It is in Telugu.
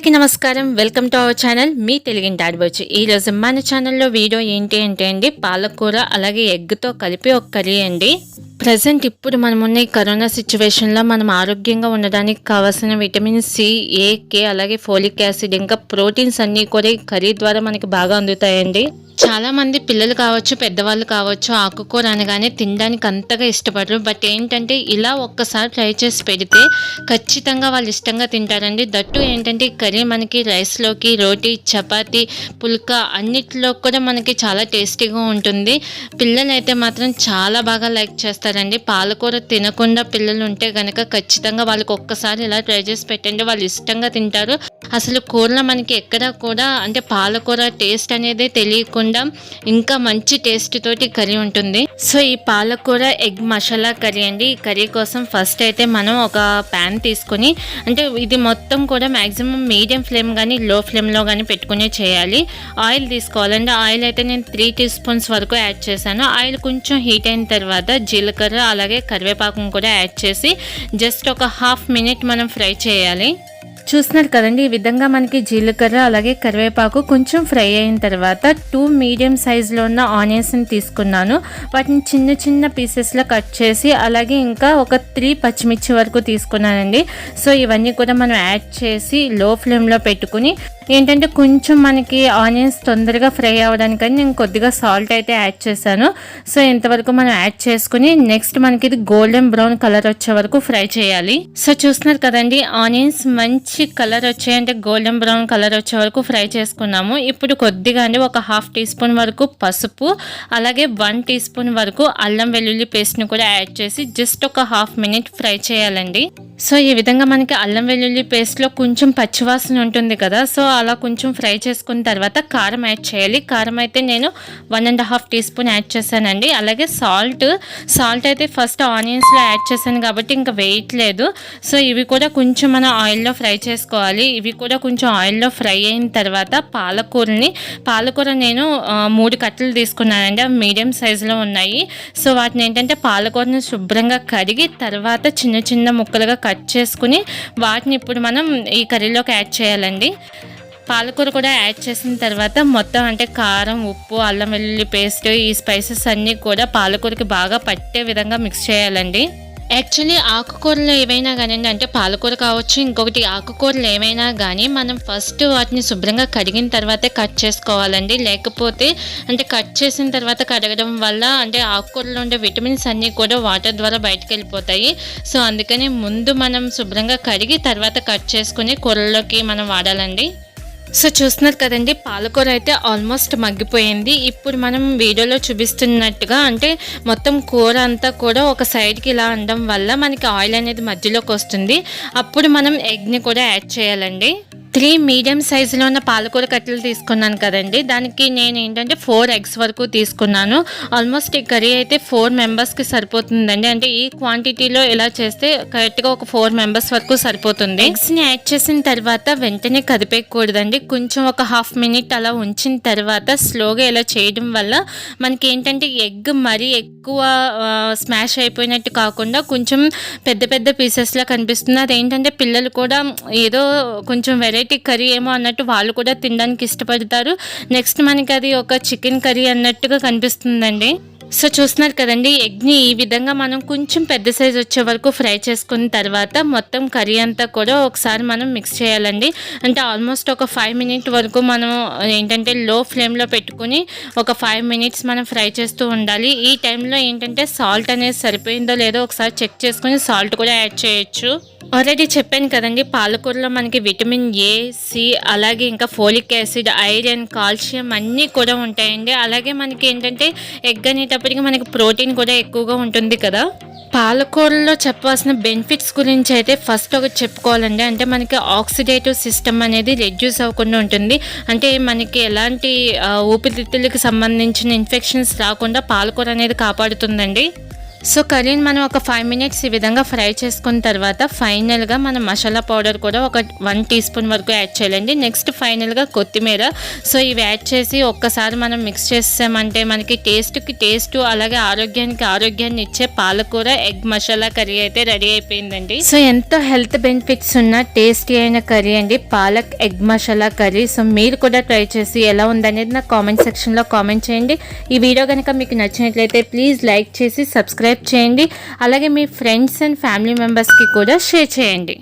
అందరికీ నమస్కారం. వెల్కమ్ టు అవర్ ఛానల్ మీ తెలుగింటి ఆడవచ్చు. ఈరోజు మన ఛానల్లో వీడియో ఏంటి అంటే అండి, పాలకూర అలాగే ఎగ్తో కలిపి ఒక కర్రీ అండి. ప్రజెంట్ ఇప్పుడు మనం ఉన్న ఈ కరోనా సిచ్యువేషన్లో మనం ఆరోగ్యంగా ఉండడానికి కావాల్సిన విటమిన్ సి, ఏ, కే అలాగే ఫోలిక్ యాసిడ్ ఇంకా ప్రోటీన్స్ అన్నీ కూడా ఈ కర్రీ ద్వారా మనకి బాగా అందుతాయండి. చాలామంది పిల్లలు కావచ్చు, పెద్దవాళ్ళు కావచ్చు, ఆకుకూర అనగానే తినడానికి అంతగా ఇష్టపడరు. బట్ ఏంటంటే ఇలా ఒక్కసారి ట్రై చేసి పెడితే ఖచ్చితంగా వాళ్ళు ఇష్టంగా తింటారండి. దట్టు ఏంటంటే ఈ కర్రీ మనకి రైస్లోకి, రోటీ, చపాతీ, పుల్కా అన్నిటిలో కూడా మనకి చాలా టేస్టీగా ఉంటుంది. పిల్లలు అయితే మాత్రం చాలా బాగా లైక్ చేస్తారండి. పాలకూర తినకుండా పిల్లలు ఉంటే కనుక ఖచ్చితంగా వాళ్ళకి ఒక్కసారి ఇలా ట్రై చేసి పెట్టండి, వాళ్ళు ఇష్టంగా తింటారు. అసలు కూరలో మనకి ఎక్కడా కూడా అంటే పాలకూర టేస్ట్ అనేది తెలియకుండా ఇంకా మంచి టేస్ట్ తోటి కర్రీ ఉంటుంది. సో ఈ పాలకూర ఎగ్ మసాలా కర్రీ అండి. ఈ కర్రీ కోసం ఫస్ట్ అయితే మనం ఒక ప్యాన్ తీసుకొని, అంటే ఇది మొత్తం కూడా మ్యాక్సిమం మీడియం ఫ్లేమ్ కానీ లో ఫ్లేమ్లో కానీ పెట్టుకుని చేయాలి. ఆయిల్ తీసుకోవాలండి. ఆయిల్ అయితే నేను 3 టీ స్పూన్స్ వరకు యాడ్ చేశాను. ఆయిల్ కొంచెం హీట్ అయిన తర్వాత జీలకర్ర అలాగే కరివేపాకును కూడా యాడ్ చేసి జస్ట్ ఒక హాఫ్ మినిట్ మనం ఫ్రై చేయాలి. చూస్తున్నారు కదండి, ఈ విధంగా మనకి జీలకర్ర అలాగే కరివేపాకు కొంచెం ఫ్రై అయిన తర్వాత 2 మీడియం సైజులో ఉన్న ఆనియన్స్ని తీసుకున్నాను. వాటిని చిన్న చిన్న పీసెస్లో కట్ చేసి అలాగే ఇంకా ఒక 3 పచ్చిమిర్చి వరకు తీసుకున్నానండి. సో ఇవన్నీ కూడా మనం యాడ్ చేసి లో ఫ్లేమ్లో పెట్టుకుని ఏంటంటే కొంచెం మనకి ఆనియన్స్ తొందరగా ఫ్రై అవ్వడానికని నేను కొద్దిగా సాల్ట్ అయితే యాడ్ చేశాను. సో ఇంతవరకు మనం యాడ్ చేసుకుని నెక్స్ట్ మనకి ఇది గోల్డెన్ బ్రౌన్ కలర్ వచ్చే వరకు ఫ్రై చేయాలి. సో చూస్తున్నారు కదండి, ఆనియన్స్ మంచి కలర్ వచ్చాయి, అంటే గోల్డెన్ బ్రౌన్ కలర్ వచ్చే వరకు ఫ్రై చేసుకున్నాము. ఇప్పుడు కొద్దిగా అండి ఒక హాఫ్ టీ స్పూన్ వరకు పసుపు అలాగే 1 టీ స్పూన్ వరకు అల్లం వెల్లుల్లి పేస్ట్ని కూడా యాడ్ చేసి జస్ట్ ఒక హాఫ్ మినిట్ ఫ్రై చేయాలండి. సో ఈ విధంగా మనకి అల్లం వెల్లుల్లి పేస్ట్లో కొంచెం పచ్చివాసన ఉంటుంది కదా, సో అలా కొంచెం ఫ్రై చేసుకున్న తర్వాత కారం యాడ్ చేయాలి. కారం అయితే నేను 1.5 టీ స్పూన్ యాడ్ చేశానండి. అలాగే సాల్ట్ అయితే ఫస్ట్ ఆనియన్స్లో యాడ్ చేశాను కాబట్టి ఇంకా వేయట్లేదు. సో ఇవి కూడా కొంచెం మనం ఆయిల్లో ఫ్రై చేసుకోవాలి. ఇవి కూడా కొంచెం ఆయిల్లో ఫ్రై అయిన తర్వాత పాలకూర నేను 3 కట్టలు తీసుకున్నానండి. అవి మీడియం సైజులో ఉన్నాయి. సో వాటిని ఏంటంటే పాలకూరని శుభ్రంగా కడిగి తర్వాత చిన్న చిన్న ముక్కలుగా కట్ చేసుకుని వాటిని ఇప్పుడు మనం ఈ కర్రీలోకి యాడ్ చేయాలండి. పాలకూర కూడా యాడ్ చేసిన తర్వాత మొత్తం అంటే కారం, ఉప్పు, అల్లం వెల్లుల్లి పేస్ట్, ఈ స్పైసెస్ అన్నీ కూడా పాలకూరకి బాగా పట్టే విధంగా మిక్స్ చేయాలండి. యాక్చువల్లీ ఆకుకూరలు ఏవైనా కానీ అంటే పాలకూర కావచ్చు, ఇంకొకటి ఆకుకూరలు ఏమైనా కానీ మనం ఫస్ట్ వాటిని శుభ్రంగా కడిగిన తర్వాతే కట్ చేసుకోవాలండి. లేకపోతే అంటే కట్ చేసిన తర్వాత కడగడం వల్ల అంటే ఆకుకూరలో ఉండే విటమిన్స్ అన్నీ కూడా వాటర్ ద్వారా బయటకు వెళ్ళిపోతాయి. సో అందుకని ముందు మనం శుభ్రంగా కడిగి తర్వాత కట్ చేసుకుని కూరల్లోకి మనం వాడాలండి. సో చూస్తున్నారు కదండి, పాలకూర అయితే ఆల్మోస్ట్ మగ్గిపోయింది. ఇప్పుడు మనం వీడియోలో చూపిస్తున్నట్టుగా అంటే మొత్తం కూర అంతా కూడా ఒక సైడ్కి ఇలా అనడం వల్ల మనకి ఆయిల్ అనేది మధ్యలోకి వస్తుంది. అప్పుడు మనం ఎగ్ని కూడా యాడ్ చేయాలండి. 3 మీడియం సైజులో ఉన్న పాలకూర కట్టలు తీసుకున్నాను కదండి, దానికి నేను ఏంటంటే 4 ఎగ్స్ వరకు తీసుకున్నాను. ఆల్మోస్ట్ ఈ కర్రీ అయితే 4 మెంబర్స్కి సరిపోతుందండి. అంటే ఈ క్వాంటిటీలో ఇలా చేస్తే కరెక్ట్గా ఒక 4 మెంబర్స్ వరకు సరిపోతుంది. ఎగ్స్ని యాడ్ చేసిన తర్వాత వెంటనే కదిపేయకూడదండి. కొంచెం ఒక హాఫ్ మినిట్ అలా ఉంచిన తర్వాత స్లోగా ఇలా చేయడం వల్ల మనకి ఏంటంటే ఎగ్ మరీ ఎక్కువ స్మాష్ అయిపోయినట్టు కాకుండా కొంచెం పెద్ద పెద్ద పీసెస్లా కనిపిస్తుంది. అదేంటంటే పిల్లలు కూడా ఏదో కొంచెం వెరైటీ కర్రీ ఏమో అన్నట్టు వాళ్ళు కూడా తినడానికి ఇష్టపడతారు. నెక్స్ట్ మనకి అది ఒక చికెన్ కర్రీ అన్నట్టుగా కనిపిస్తుందండి. సో చూస్తున్నారు కదండి, ఎగ్ని ఈ విధంగా మనం కొంచెం పెద్ద సైజ్ వచ్చే వరకు ఫ్రై చేసుకున్న తర్వాత మొత్తం కర్రీ అంతా కూడా ఒకసారి మనం మిక్స్ చేయాలండి. అంటే ఆల్మోస్ట్ ఒక 5 మినిట్ వరకు మనం ఏంటంటే లో ఫ్లేమ్లో పెట్టుకుని ఒక 5 మినిట్స్ మనం ఫ్రై చేస్తూ ఉండాలి. ఈ టైంలో ఏంటంటే సాల్ట్ అనేది సరిపోయిందో లేదో ఒకసారి చెక్ చేసుకుని సాల్ట్ కూడా యాడ్ చేయొచ్చు. ఆల్రెడీ చెప్పాను కదండి, పాలకూరలో మనకి విటమిన్ ఏ, సి అలాగే ఇంకా ఫోలిక్ యాసిడ్, ఐరన్, కాల్షియం అన్నీ కూడా ఉంటాయండి. అలాగే మనకి ఏంటంటే ఎగ్ అనేటప్పటికి మనకి ప్రోటీన్ కూడా ఎక్కువగా ఉంటుంది కదా. పాలకూరలో చెప్పాల్సిన బెనిఫిట్స్ గురించి అయితే ఫస్ట్ ఒకటి చెప్పుకోవాలండి. అంటే మనకి ఆక్సిడేటివ్ సిస్టమ్ అనేది రెడ్యూస్ అవ్వకుండా ఉంటుంది. అంటే మనకి ఎలాంటి ఊపిరితిత్తులకి సంబంధించిన ఇన్ఫెక్షన్స్ రాకుండా పాలకూర అనేది కాపాడుతుందండి. సో కర్రీని మనం ఒక 5 మినిట్స్ ఈ విధంగా ఫ్రై చేసుకున్న తర్వాత ఫైనల్గా మనం మసాలా పౌడర్ కూడా ఒక 1 టీ స్పూన్ వరకు యాడ్ చేయాలండి. నెక్స్ట్ ఫైనల్గా కొత్తిమీర. సో ఇవి యాడ్ చేసి ఒక్కసారి మనం మిక్స్ చేసామంటే మనకి టేస్ట్ అలాగే ఆరోగ్యాన్ని ఇచ్చే పాలకూర ఎగ్ మసాలా కర్రీ అయితే రెడీ అయిపోయిందండి. సో ఎంతో హెల్త్ బెనిఫిట్స్ ఉన్న టేస్టీ అయిన కర్రీ అండి palak egg masala curry. So మీరు కూడా ట్రై చేసి ఎలా ఉందనేది నాకు కామెంట్ సెక్షన్లో కామెంట్ చేయండి. ఈ వీడియో కనుక మీకు నచ్చినట్లయితే ప్లీజ్ లైక్ చేసి సబ్స్క్రైబ్ చేయండి. అలాగే మీ ఫ్రెండ్స్ అండ్ ఫ్యామిలీ మెంబర్స్కి కూడా షేర్ చేయండి.